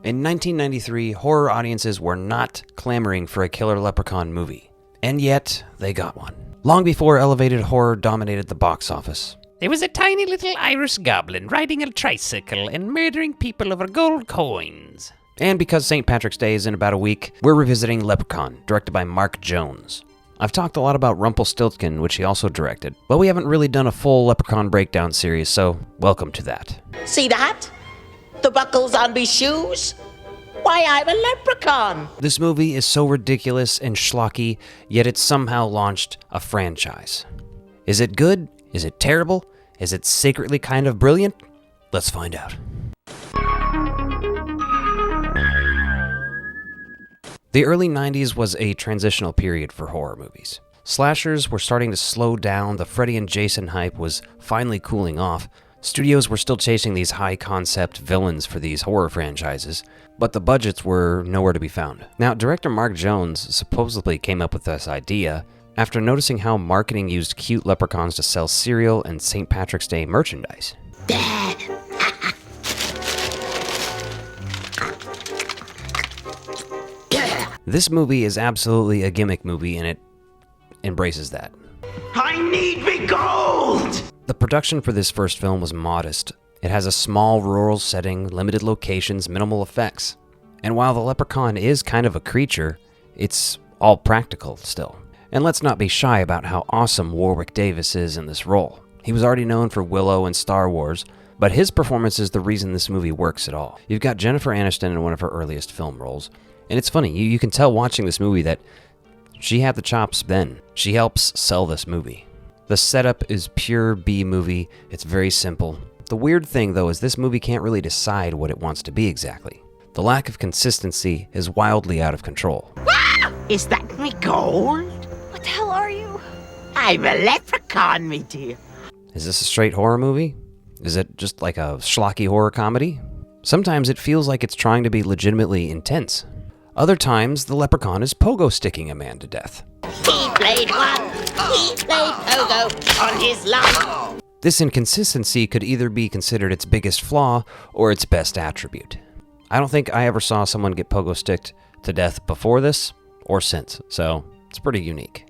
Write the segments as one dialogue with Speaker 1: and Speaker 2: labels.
Speaker 1: In 1993, horror audiences were not clamoring for a killer leprechaun movie. And yet, they got one. Long before elevated horror dominated the box office.
Speaker 2: There was a tiny little Irish goblin riding a tricycle and murdering people over gold coins.
Speaker 1: And because St. Patrick's Day is in about a week, we're revisiting Leprechaun, directed by Mark Jones. I've talked a lot about Rumpelstiltskin, which he also directed, but we haven't really done a full Leprechaun breakdown series, so welcome to that.
Speaker 3: See that? The buckles on me shoes? Why, I'm a leprechaun.
Speaker 1: This movie is so ridiculous and schlocky, yet it's somehow launched a franchise. Is it good? Is it terrible? Is it secretly kind of brilliant? Let's find out. The early 90s was a transitional period for horror movies. Slashers were starting to slow down, the Freddy and Jason hype was finally cooling off. Studios were still chasing these high-concept villains for these horror franchises, but the budgets were nowhere to be found. Now, director Mark Jones supposedly came up with this idea after noticing how marketing used cute leprechauns to sell cereal and St. Patrick's Day merchandise. This movie is absolutely a gimmick movie, and it embraces that.
Speaker 3: I need me gold!
Speaker 1: The production for this first film was modest. It has a small rural setting, limited locations, minimal effects. And while the leprechaun is kind of a creature, it's all practical still. And let's not be shy about how awesome Warwick Davis is in this role. He was already known for Willow and Star Wars, but his performance is the reason this movie works at all. You've got Jennifer Aniston in one of her earliest film roles, and it's funny, you can tell watching this movie that she had the chops then. She helps sell this movie. The setup is pure B-movie, it's very simple. The weird thing though is this movie can't really decide what it wants to be exactly. The lack of consistency is wildly out of control.
Speaker 3: Is that me gold?
Speaker 4: What the hell are you?
Speaker 3: I'm a leprechaun, me dear.
Speaker 1: Is this a straight horror movie? Is it just like a schlocky horror comedy? Sometimes it feels like it's trying to be legitimately intense. Other times, the leprechaun is pogo-sticking a man to death.
Speaker 3: He played one, he played pogo on his lawn.
Speaker 1: This inconsistency could either be considered its biggest flaw or its best attribute. I don't think I ever saw someone get pogo-sticked to death before this or since, so it's pretty unique.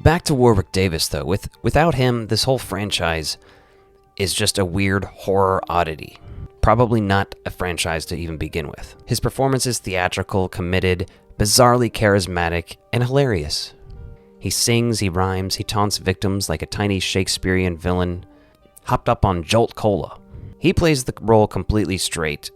Speaker 1: Back to Warwick Davis, though. Without him, this whole franchise is just a weird horror oddity. Probably not a franchise to even begin with. His performance is theatrical, committed, bizarrely charismatic, and hilarious. He sings, he rhymes, he taunts victims like a tiny Shakespearean villain hopped up on Jolt Cola. He plays the role completely straight.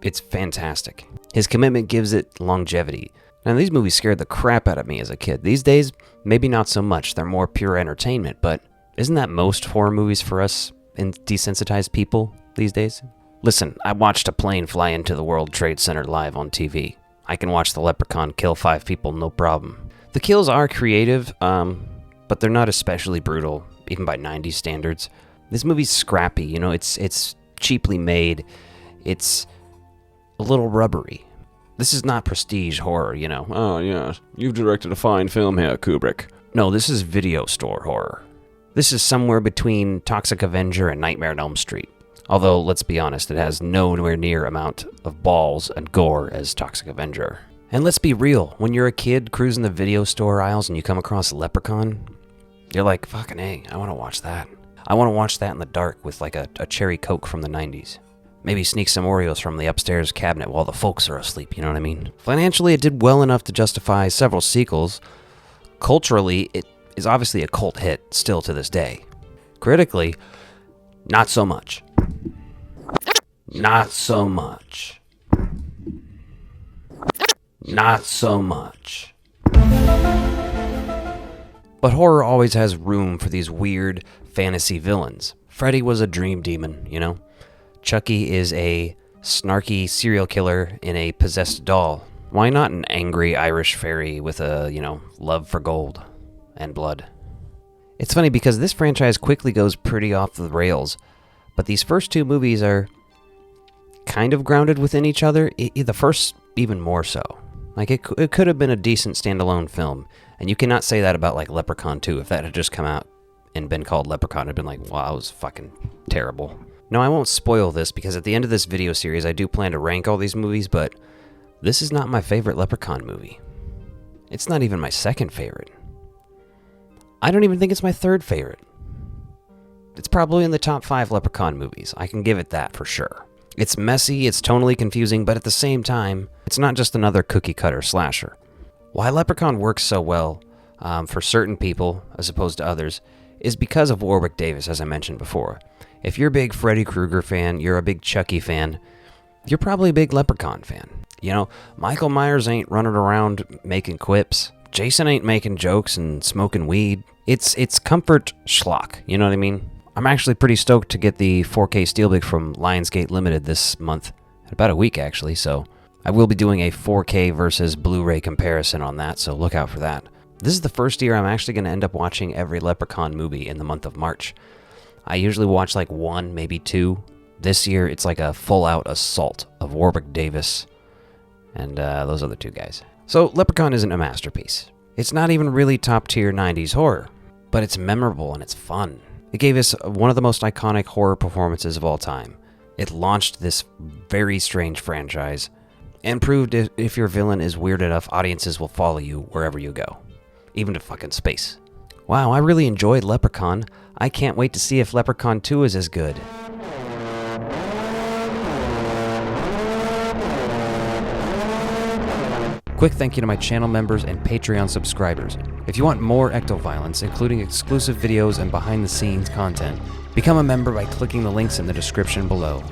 Speaker 1: It's fantastic. His commitment gives it longevity. Now, these movies scared the crap out of me as a kid. These days, maybe not so much. They're more pure entertainment, but isn't that most horror movies for us desensitized people these days? Listen, I watched a plane fly into the World Trade Center live on TV. I can watch the leprechaun kill 5 people, no problem. The kills are creative, but they're not especially brutal, even by 90s standards. This movie's scrappy, you know, it's cheaply made. It's a little rubbery. This is not prestige horror, you know. Oh, yeah, you've directed a fine film here, Kubrick. No, this is video store horror. This is somewhere between Toxic Avenger and Nightmare on Elm Street. Although, let's be honest, it has nowhere near amount of balls and gore as Toxic Avenger. And let's be real, when you're a kid cruising the video store aisles and you come across a Leprechaun, you're like, fucking A, I want to watch that. I want to watch that in the dark with like a cherry Coke from the 90s. Maybe sneak some Oreos from the upstairs cabinet while the folks are asleep, you know what I mean? Financially, it did well enough to justify several sequels. Culturally, it is obviously a cult hit still to this day. Critically, not so much. Not so much. Not so much. But horror always has room for these weird fantasy villains. Freddy was a dream demon, you know? Chucky is a snarky serial killer in a possessed doll. Why not an angry Irish fairy with a, love for gold and blood? It's funny because this franchise quickly goes pretty off the rails, but these first 2 movies are kind of grounded within each other, the first even more so. Like, it could have been a decent standalone film, and you cannot say that about, like, Leprechaun 2. If that had just come out and been called Leprechaun, I'd been like, wow, that was fucking terrible. Now, I won't spoil this because at the end of this video series, I do plan to rank all these movies, but this is not my favorite Leprechaun movie. It's not even my second favorite. I don't even think it's my third favorite. It's probably in the top 5 Leprechaun movies. I can give it that for sure. It's messy, it's tonally confusing, but at the same time, it's not just another cookie-cutter slasher. Why Leprechaun works so well for certain people as opposed to others is because of Warwick Davis, as I mentioned before. If you're a big Freddy Krueger fan, you're a big Chucky fan, you're probably a big Leprechaun fan. You know, Michael Myers ain't running around making quips. Jason ain't making jokes and smoking weed. It's comfort schlock, you know what I mean? I'm actually pretty stoked to get the 4K Steelbook from Lionsgate Limited this month. In about a week, actually, so I will be doing a 4K versus Blu-ray comparison on that, so look out for that. This is the first year I'm actually going to end up watching every Leprechaun movie in the month of March. I usually watch like 1, maybe 2. This year, it's like a full-out assault of Warwick Davis and those other 2 guys. So, Leprechaun isn't a masterpiece. It's not even really top-tier 90s horror, but it's memorable and it's fun. It gave us one of the most iconic horror performances of all time. It launched this very strange franchise and proved if your villain is weird enough, audiences will follow you wherever you go, even to fucking space. Wow, I really enjoyed Leprechaun. I can't wait to see if Leprechaun 2 is as good. Quick thank you to my channel members and Patreon subscribers. If you want more ectoviolence, including exclusive videos and behind-the-scenes content, become a member by clicking the links in the description below.